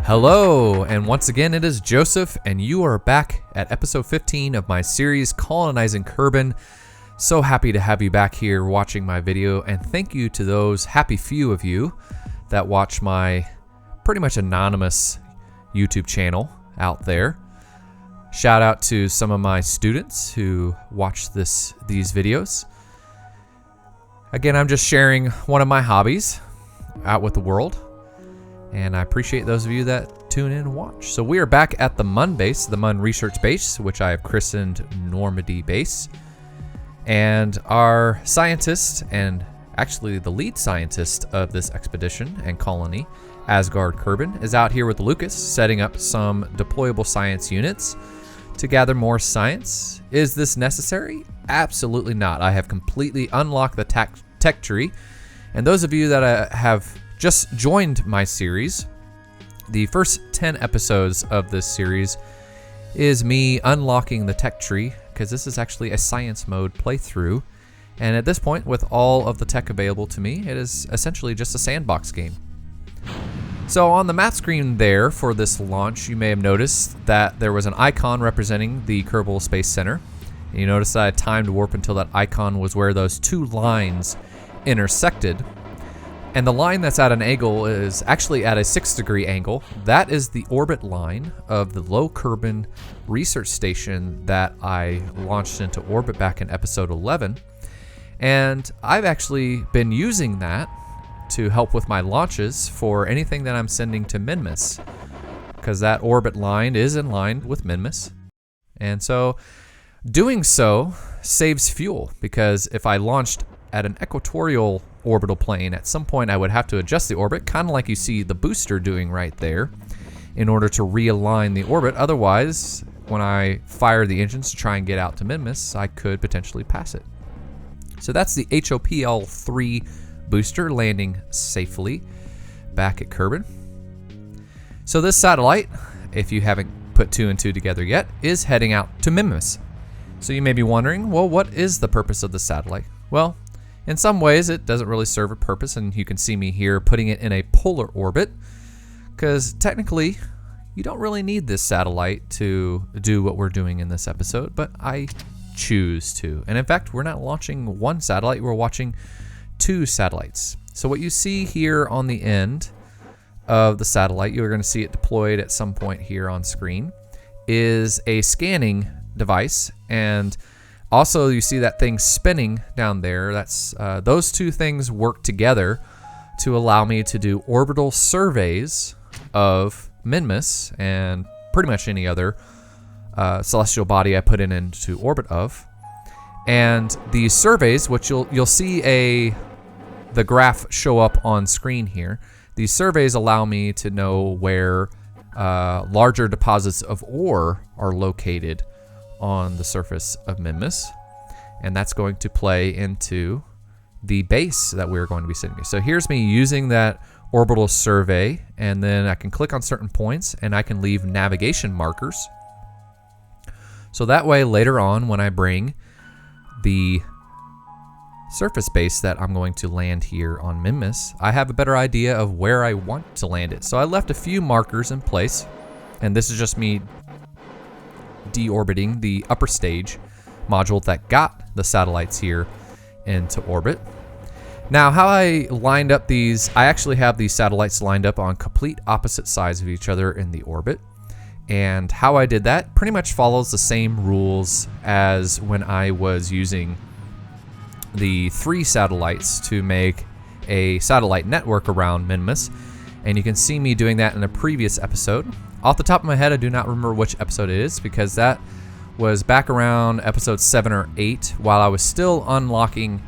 Hello, and once again it is Joseph, and you are back at episode 15 of my series Colonizing Kerbin. So happy to have you back here watching my video, and thank you to those happy few of you that watch my pretty much anonymous YouTube channel out there. Shout out to some of my students who watch these videos. Again, I'm just sharing one of my hobbies out with the world, and I appreciate those of you that tune in and watch. So we are back at the Mun base, the Mun research base, which I have christened Normandy base. And our scientist, and actually the lead scientist of this expedition and colony, Asgard Kerbin, is out here with Lucas, setting up some deployable science units to gather more science. Is this necessary? Absolutely not. I have completely unlocked the tech tree. And those of you that have just joined my series, the first 10 episodes of this series is me unlocking the tech tree, because this is actually a science mode playthrough. And at this point, with all of the tech available to me, it is essentially just a sandbox game. So on the map screen there for this launch, you may have noticed that there was an icon representing the Kerbal Space Center. And you notice that I timed warp until that icon was where those two lines intersected. And the line that's at an angle is actually at a 6-degree angle. That is the orbit line of the Low Kerbin research station that I launched into orbit back in episode 11. And I've actually been using that to help with my launches for anything that I'm sending to Minmus, because that orbit line is in line with Minmus. And so doing so saves fuel, because if I launched at an equatorial orbital plane, at some point I would have to adjust the orbit, kind of like you see the booster doing right there, in order to realign the orbit. Otherwise, when I fire the engines to try and get out to Minmus, I could potentially pass it. So that's the HOPL-3 booster landing safely back at Kerbin. So this satellite, if you haven't put two and two together yet, is heading out to Minmus. So you may be wondering, well, what is the purpose of the satellite? Well, in some ways it doesn't really serve a purpose, and you can see me here putting it in a polar orbit, because technically you don't really need this satellite to do what we're doing in this episode, but I choose to. And in fact, we're not launching one satellite, we're watching two satellites. So what you see here on the end of the satellite, you're going to see it deployed at some point here on screen, is a scanning device. And also you see that thing spinning down there. That's those two things work together to allow me to do orbital surveys of Minmus and pretty much any other celestial body I put into orbit of. And these surveys, which you'll see the graph show up on screen here. These surveys allow me to know where larger deposits of ore are located on the surface of Minmus, and that's going to play into the base that we're going to be sitting in. So here's me using that orbital survey, and then I can click on certain points and I can leave navigation markers. So that way later on, when I bring the surface base that I'm going to land here on Minmus, I have a better idea of where I want to land it. So I left a few markers in place, and this is just me deorbiting the upper stage module that got the satellites here into orbit. Now, how I lined up these, I actually have these satellites lined up on complete opposite sides of each other in the orbit. And how I did that pretty much follows the same rules as when I was using the 3 satellites to make a satellite network around Minmus. And you can see me doing that in a previous episode. Off the top of my head, I do not remember which episode it is, because that was back around episode 7 or 8 while I was still unlocking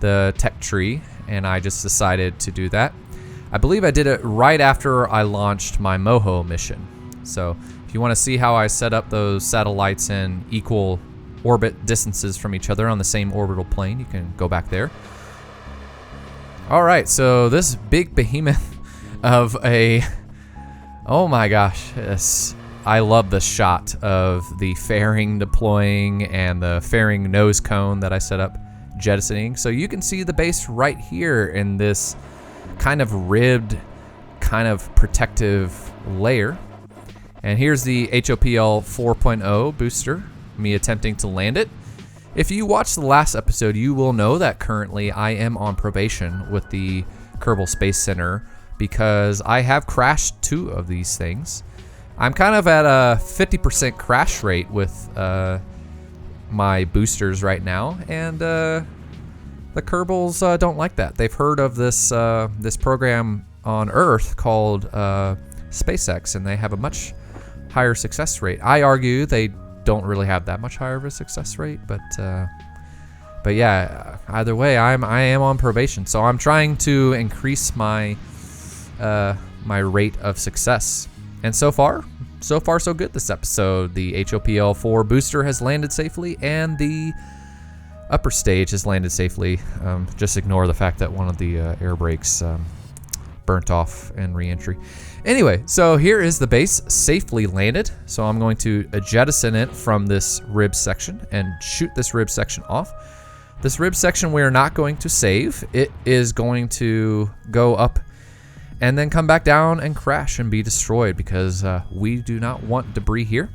the tech tree, and I just decided to do that. I believe I did it right after I launched my Moho mission. So if you want to see how I set up those satellites in equal orbit distances from each other on the same orbital plane, you can go back there. Alright, so this big behemoth of a... Oh my gosh, I love the shot of the fairing deploying and the fairing nose cone that I set up jettisoning. So you can see the base right here in this kind of ribbed kind of protective layer. And here's the HOPL 4.0 booster, me attempting to land it. If you watched the last episode, you will know that currently I am on probation with the Kerbal Space Center because I have crashed 2 of these things. I'm kind of at a 50% crash rate with my boosters right now, and the Kerbals don't like that. They've heard of this this program on Earth called SpaceX, and they have a much higher success rate. I argue they don't really have that much higher of a success rate, but yeah, either way, I am on probation, so I'm trying to increase my my rate of success. And so far so good this episode. The HOPL 4 booster has landed safely, and the upper stage has landed safely. Just ignore the fact that one of the air brakes burnt off in re-entry. Anyway, so here is the base safely landed. So I'm going to jettison it from this rib section and shoot this rib section off. This rib section we are not going to save. It is going to go up and then come back down and crash and be destroyed because we do not want debris here.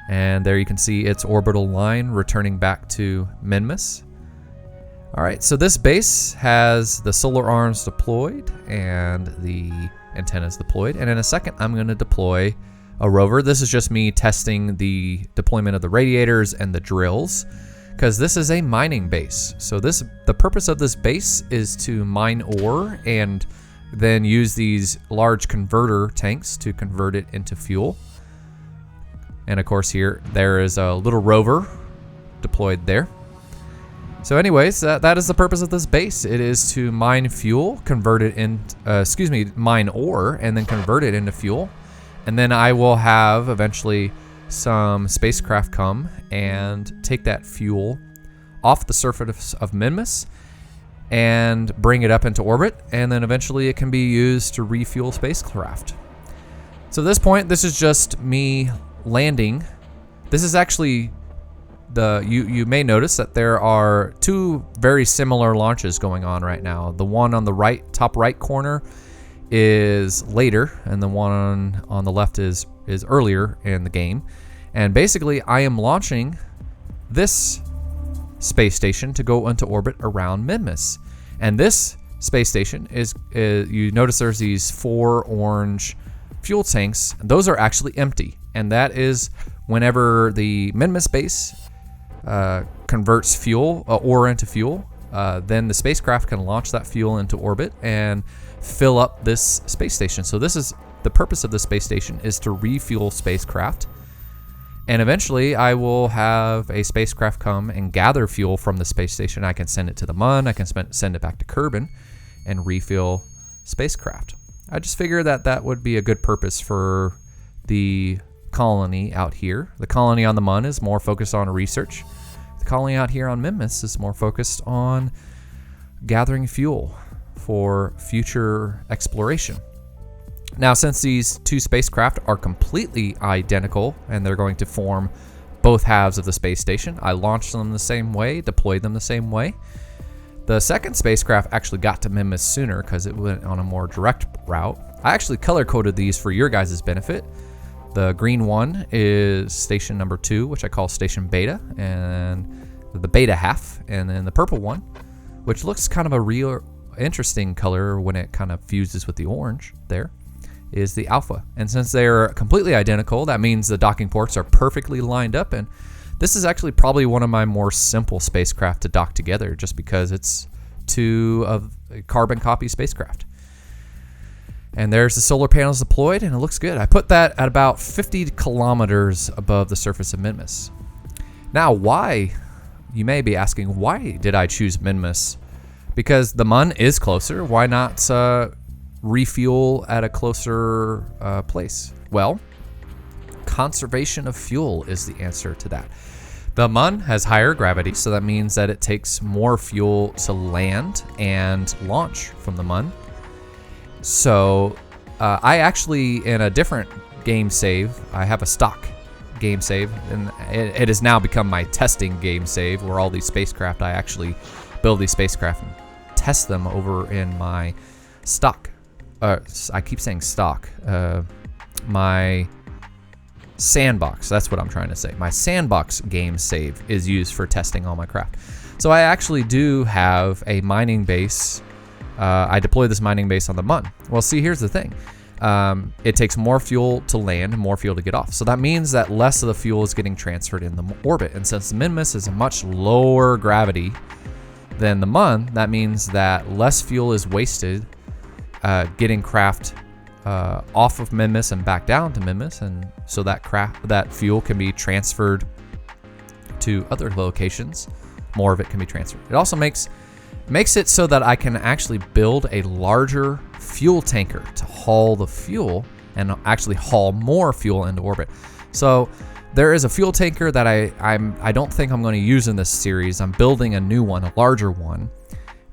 And there you can see its orbital line returning back to Minmus. All right, so this base has the solar arms deployed and the antennas deployed. And in a second, I'm going to deploy a rover. This is just me testing the deployment of the radiators and the drills, because this is a mining base. So the purpose of this base is to mine ore and then use these large converter tanks to convert it into fuel. And of course there is a little rover deployed there. So anyways, that is the purpose of this base. It is to mine fuel, convert it in, mine ore, and then convert it into fuel. And then I will have eventually some spacecraft come and take that fuel off the surface of Minmus and bring it up into orbit, and then eventually it can be used to refuel spacecraft. So at this point, this is just me landing. This is actually you may notice that there are 2 very similar launches going on right now. The one on the top right corner is later, and the one on the left is earlier in the game. And basically, I am launching this space station to go into orbit around Minmus. And this space station is you notice there's these 4 orange fuel tanks. Those are actually empty, and that is whenever the Minmus base converts fuel ore into fuel, then the spacecraft can launch that fuel into orbit and fill up this space station. So this is the purpose of the space station, is to refuel spacecraft. And eventually I will have a spacecraft come and gather fuel from the space station. I can send it to the Mun, I can send it back to Kerbin and refuel spacecraft. I just figured that would be a good purpose for the colony out here. The colony on the Mun is more focused on research. The colony out here on Minmus is more focused on gathering fuel for future exploration. Now, since these 2 spacecraft are completely identical and they're going to form both halves of the space station, I launched them the same way, deployed them the same way. The second spacecraft actually got to Minmus sooner because it went on a more direct route. I actually color-coded these for your guys' benefit. The green one is station number 2, which I call station beta, and the beta half. And then the purple one, which looks kind of a real interesting color when it kind of fuses with the orange there, is the alpha. And since they're completely identical, that means the docking ports are perfectly lined up. And this is actually probably one of my more simple spacecraft to dock together, just because it's 2 of a carbon copy spacecraft. And there's the solar panels deployed, and it looks good. I put that at about 50 kilometers above the surface of Minmus. Now, why? You may be asking, why did I choose Minmus? Because the Mun is closer. Why not refuel at a closer place? Well, conservation of fuel is the answer to that. The Mun has higher gravity, so that means that it takes more fuel to land and launch from the Mun. So I actually, in a different game save, I have a stock game save, and it has now become my testing game save, where all these spacecraft, I actually build these spacecraft and test them over in my stock. I keep saying stock. My sandbox, that's what I'm trying to say. My sandbox game save is used for testing all my craft. So I actually do have a mining base. I deployed this mining base on the Mun. Well, see, here's the thing. It takes more fuel to land and more fuel to get off. So that means that less of the fuel is getting transferred in the orbit. And since the Minmus is a much lower gravity than the Mun, that means that less fuel is wasted getting craft off of Minmus and back down to Minmus, and so that fuel can be transferred to other locations. More of it can be transferred. It also makes it so that I can actually build a larger fuel tanker to haul the fuel and actually haul more fuel into orbit. So there is a fuel tanker that I don't think I'm going to use in this series. I'm building a new one, a larger one,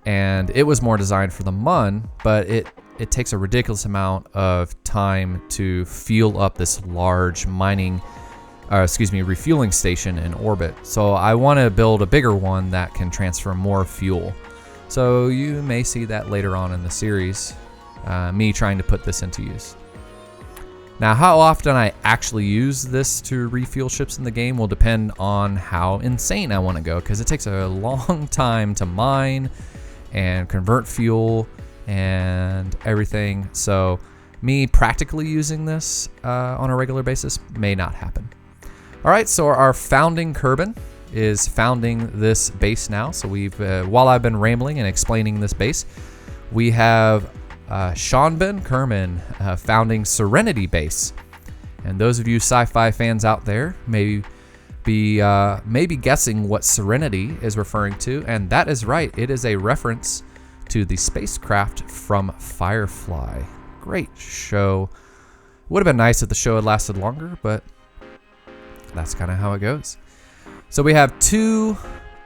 and it was more designed for the Mun, but it takes a ridiculous amount of time to fuel up this large refueling station in orbit. So I want to build a bigger one that can transfer more fuel. So you may see that later on in the series, me trying to put this into use. Now, how often I actually use this to refuel ships in the game will depend on how insane I want to go, because it takes a long time to mine and convert fuel and everything. So me practically using this on a regular basis may not happen. All right, so our founding Kerbin is founding this base now. So we've, while I've been rambling and explaining this base, we have Seanben Kerman founding Serenity base. And those of you sci-fi fans out there may be guessing what Serenity is referring to, and that is right. It is a reference to the spacecraft from Firefly. Great show. Would have been nice if the show had lasted longer, but that's kind of how it goes. So we have 2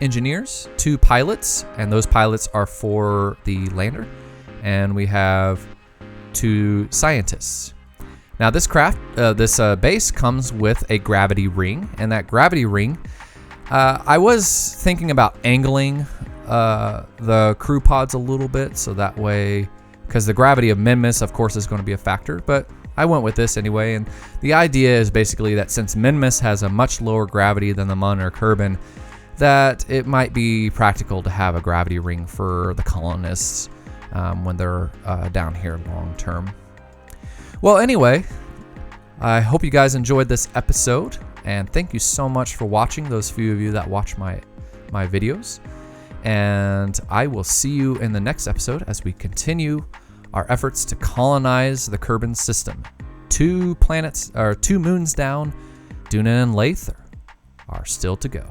engineers, 2 pilots, and those pilots are for the lander. And we have 2 scientists. Now this base comes with a gravity ring, and that gravity ring, I was thinking about angling the crew pods a little bit, so that way, because the gravity of Minmus, of course, is going to be a factor, but I went with this anyway. And the idea is basically that since Minmus has a much lower gravity than the Mun or Kerbin, that it might be practical to have a gravity ring for the colonists when they're down here long term. Well, anyway, I hope you guys enjoyed this episode, and thank you so much for watching, those few of you that watch my videos. And I will see you in the next episode as we continue our efforts to colonize the Kerbin system. 2 moons down, Duna and Laythe are still to go.